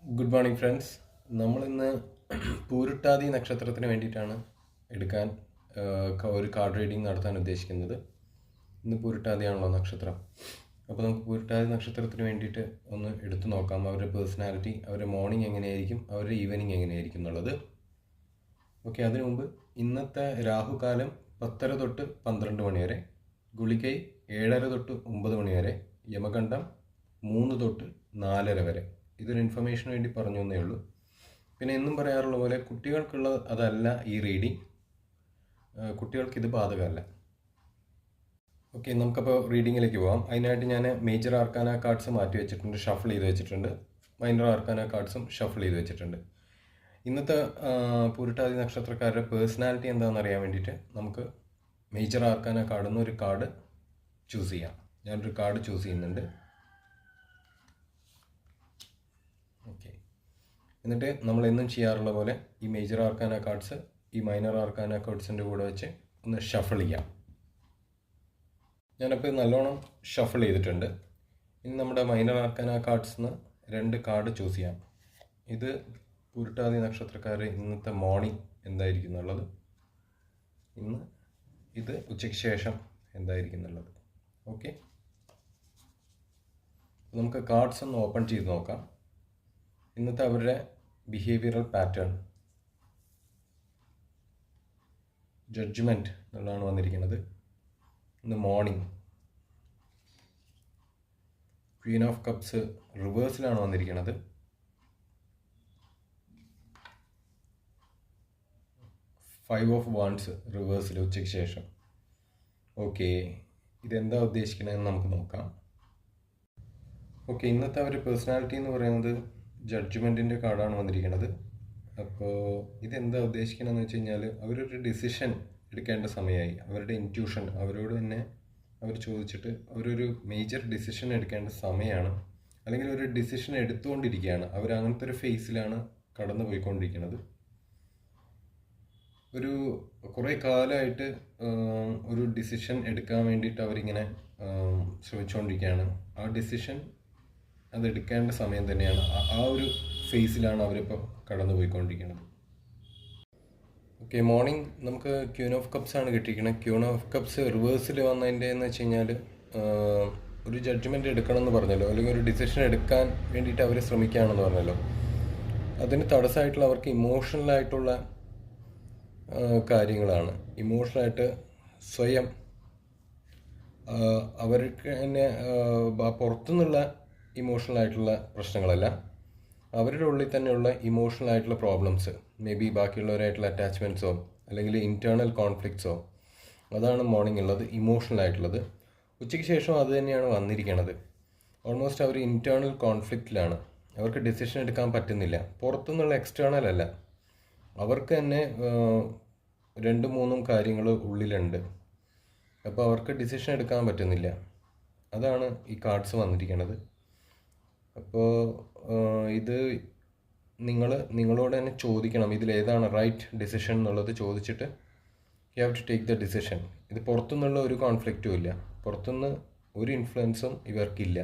Good morning friends. നമ്മളിന്ന് പൂരുട്ടാതി നക്ഷത്രത്തിന് വേണ്ടിയിട്ടാണ് എടുക്കാൻ ഒരു കാർഡ് റീഡിംഗ് നടത്താൻ ഉദ്ദേശിക്കുന്നത്. ഇന്ന് പൂരുട്ടാതിയാണല്ലോ നക്ഷത്രം. അപ്പോൾ നമുക്ക് പൂരുട്ടാതി നക്ഷത്രത്തിന് വേണ്ടിയിട്ട് ഒന്ന് എടുത്തു നോക്കാം. അവരുടെ പേഴ്സണാലിറ്റി, അവരുടെ മോർണിംഗ് എങ്ങനെയായിരിക്കും, അവരുടെ ഈവനിങ് എങ്ങനെയായിരിക്കും എന്നുള്ളത്. ഓക്കെ, അതിനു മുമ്പ് ഇന്നത്തെ രാഹുകാലം 10:30 തൊട്ട് 12 മണി വരെ, ഗുളികൈ 7:30 തൊട്ട് 9 മണി വരെ, യമകണ്ഠം 3 തൊട്ട് 4:30 വരെ. ഇതൊരു ഇൻഫർമേഷന് വേണ്ടി പറഞ്ഞു എന്നേ ഉള്ളൂ. പിന്നെ എന്നും പറയാറുള്ള പോലെ കുട്ടികൾക്കുള്ള അതല്ല ഈ റീഡിങ്, കുട്ടികൾക്കിത് ബാധകമല്ല. ഓക്കെ, നമുക്കപ്പോൾ റീഡിങ്ങിലേക്ക് പോകാം. അതിനായിട്ട് ഞാൻ മേജർ ആർക്കാന കാർഡ്സ് മാറ്റി വെച്ചിട്ടുണ്ട്, ഷഫിൾ ചെയ്ത് വെച്ചിട്ടുണ്ട്. മൈനർ ആർക്കാന കാർഡ്സും ഷഫിൾ ചെയ്ത് വെച്ചിട്ടുണ്ട്. ഇന്നത്തെ പൂരുട്ടാതി നക്ഷത്രക്കാരുടെ പേഴ്സണാലിറ്റി എന്താണെന്ന് അറിയാൻ വേണ്ടിയിട്ട് നമുക്ക് മേജർ ആർക്കാന കാർഡിൽ നിന്ന് ഒരു കാർഡ് ചൂസ് ചെയ്യാം. ഞാനൊരു കാർഡ് ചൂസ് ചെയ്യുന്നുണ്ട്. ഓക്കെ, എന്നിട്ട് നമ്മൾ എന്നും ചെയ്യാറുള്ള പോലെ ഈ മേജർ ആർക്കാന കാർഡ്സ് ഈ മൈനർ ആർക്കാന കാർഡ്സിൻ്റെ കൂടെ വെച്ച് ഒന്ന് ഷഫിൾ ചെയ്യാം. ഞാനപ്പോൾ നല്ലോണം ഷഫിൾ ചെയ്തിട്ടുണ്ട്. ഇനി നമ്മുടെ മൈനർ ആർക്കാന കാർഡ്സിന് 2 കാർഡ് ചൂസ് ചെയ്യാം. ഇത് പൂരുട്ടാതി നക്ഷത്രക്കാർ ഇന്നത്തെ മോർണിംഗ് എന്തായിരിക്കും എന്നുള്ളത്, ഇന്ന് ഇത് ഉച്ചയ്ക്ക് ശേഷം എന്തായിരിക്കും എന്നുള്ളത്. ഓക്കെ, നമുക്ക് കാർഡ്സ് ഒന്ന് ഓപ്പൺ ചെയ്ത് നോക്കാം. ഇന്നത്തെ അവരുടെ ബിഹേവിയറൽ പാറ്റേൺ ജഡ്ജ്മെൻറ്റ് എന്നുള്ളതാണ് വന്നിരിക്കുന്നത്. ഇന്ന് മോർണിംഗ് ക്വീൻ ഓഫ് കപ്സ് റിവേഴ്സിലാണ് വന്നിരിക്കുന്നത്. ഫൈവ് ഓഫ് വാൻഡ്സ് റിവേഴ്സിൽ ഉച്ചയ്ക്ക് ശേഷം. ഓക്കെ, ഇതെന്താ ഉദ്ദേശിക്കണമെന്ന് നമുക്ക് നോക്കാം. ഓക്കെ, ഇന്നത്തെ അവരുടെ പേഴ്സണാലിറ്റി എന്ന് പറയുന്നത് ജഡ്ജ്മെൻറ്റിൻ്റെ കാർഡാണ് വന്നിരിക്കുന്നത്. അപ്പോൾ ഇതെന്താ ഉദ്ദേശിക്കണമെന്ന് വെച്ച് കഴിഞ്ഞാൽ അവരൊരു ഡിസിഷൻ എടുക്കേണ്ട സമയമായി. അവരുടെ ഇൻറ്റ്യൂഷൻ അവരോട് തന്നെ അവർ ചോദിച്ചിട്ട് അവരൊരു മേജർ ഡിസിഷൻ എടുക്കേണ്ട സമയമാണ്, അല്ലെങ്കിൽ ഒരു ഡിസിഷൻ എടുത്തുകൊണ്ടിരിക്കുകയാണ്. അവർ അങ്ങനത്തെ ഒരു ഫേസിലാണ് കടന്നു പോയിക്കൊണ്ടിരിക്കുന്നത്. ഒരു കുറേ കാലമായിട്ട് ഒരു ഡിസിഷൻ എടുക്കാൻ വേണ്ടിയിട്ട് അവരിങ്ങനെ ശ്രമിച്ചുകൊണ്ടിരിക്കുകയാണ്. ആ ഡിസിഷൻ അതെടുക്കേണ്ട സമയം തന്നെയാണ്. ആ ഒരു ഫേസിലാണ് അവരിപ്പോൾ കടന്നു പോയിക്കൊണ്ടിരിക്കുന്നത്. ഓക്കെ, മോർണിംഗ് നമുക്ക് ക്യൂൻ ഓഫ് കപ്സ് ആണ് കിട്ടിയിരിക്കുന്നത്. ക്യൂൻ ഓഫ് കപ്സ് റിവേഴ്സിൽ വന്നതിൻ്റെ എന്ന് വെച്ച് കഴിഞ്ഞാൽ ഒരു ജഡ്ജ്മെൻറ്റ് എടുക്കണം എന്ന് പറഞ്ഞല്ലോ, അല്ലെങ്കിൽ ഒരു ഡിസിഷൻ എടുക്കാൻ വേണ്ടിയിട്ട് അവർ ശ്രമിക്കുകയാണെന്ന് പറഞ്ഞല്ലോ. അതിന് തടസ്സമായിട്ടുള്ള അവർക്ക് ഇമോഷണലായിട്ടുള്ള കാര്യങ്ങളാണ്. ഇമോഷണലായിട്ട് സ്വയം അവർക്ക് തന്നെ പുറത്തുനിന്നുള്ള ഇമോഷണലായിട്ടുള്ള പ്രശ്നങ്ങളല്ല, അവരുടെ ഉള്ളിൽ തന്നെയുള്ള ഇമോഷണലായിട്ടുള്ള പ്രോബ്ലംസ്, മേ ബി ബാക്കിയുള്ളവരായിട്ടുള്ള അറ്റാച്ച്മെൻറ്റ്സോ അല്ലെങ്കിൽ ഇൻറ്റേർണൽ കോൺഫ്ലിക്ട്സോ, അതാണ് മോർണിംഗ് ഉള്ളത്, ഇമോഷണലായിട്ടുള്ളത്. ഉച്ചയ്ക്ക് ശേഷം അത് തന്നെയാണ് വന്നിരിക്കുന്നത്. ഓൾമോസ്റ്റ് അവർ ഇൻറ്റേർണൽ കോൺഫ്ലിക്റ്റിലാണ്. അവർക്ക് ഡിസിഷൻ എടുക്കാൻ പറ്റുന്നില്ല. പുറത്തുനിന്നുള്ള എക്സ്റ്റേണൽ അല്ല, അവർക്ക് തന്നെ 2-3 കാര്യങ്ങൾ ഉള്ളിലുണ്ട്. അപ്പോൾ അവർക്ക് ഡിസിഷൻ എടുക്കാൻ പറ്റുന്നില്ല. അതാണ് ഈ കാർഡ്സ് വന്നിരിക്കുന്നത്. അപ്പോൾ ഇത് നിങ്ങളോട് തന്നെ ചോദിക്കണം, ഇതിലേതാണ് റൈറ്റ് ഡിസിഷൻ എന്നുള്ളത് ചോദിച്ചിട്ട് you have to take the decision. ഇത് പുറത്തുനിന്നുള്ള ഒരു കോൺഫ്ലിക്റ്റും ഇല്ല, പുറത്തുനിന്ന് ഒരു ഇൻഫ്ലുവൻസും ഇവർക്കില്ല.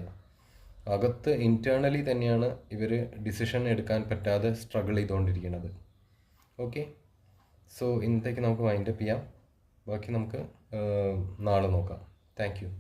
അകത്ത് ഇൻറ്റേർണലി തന്നെയാണ് ഇവർ ഡിസിഷൻ എടുക്കാൻ പറ്റാതെ സ്ട്രഗിൾ ചെയ്തുകൊണ്ടിരിക്കുന്നത്. ഓക്കെ, സോ ഇന്നത്തേക്ക് നമുക്ക് വൈൻഡപ്പ് ചെയ്യാം. ബാക്കി നമുക്ക് നാളെ നോക്കാം. Thank you.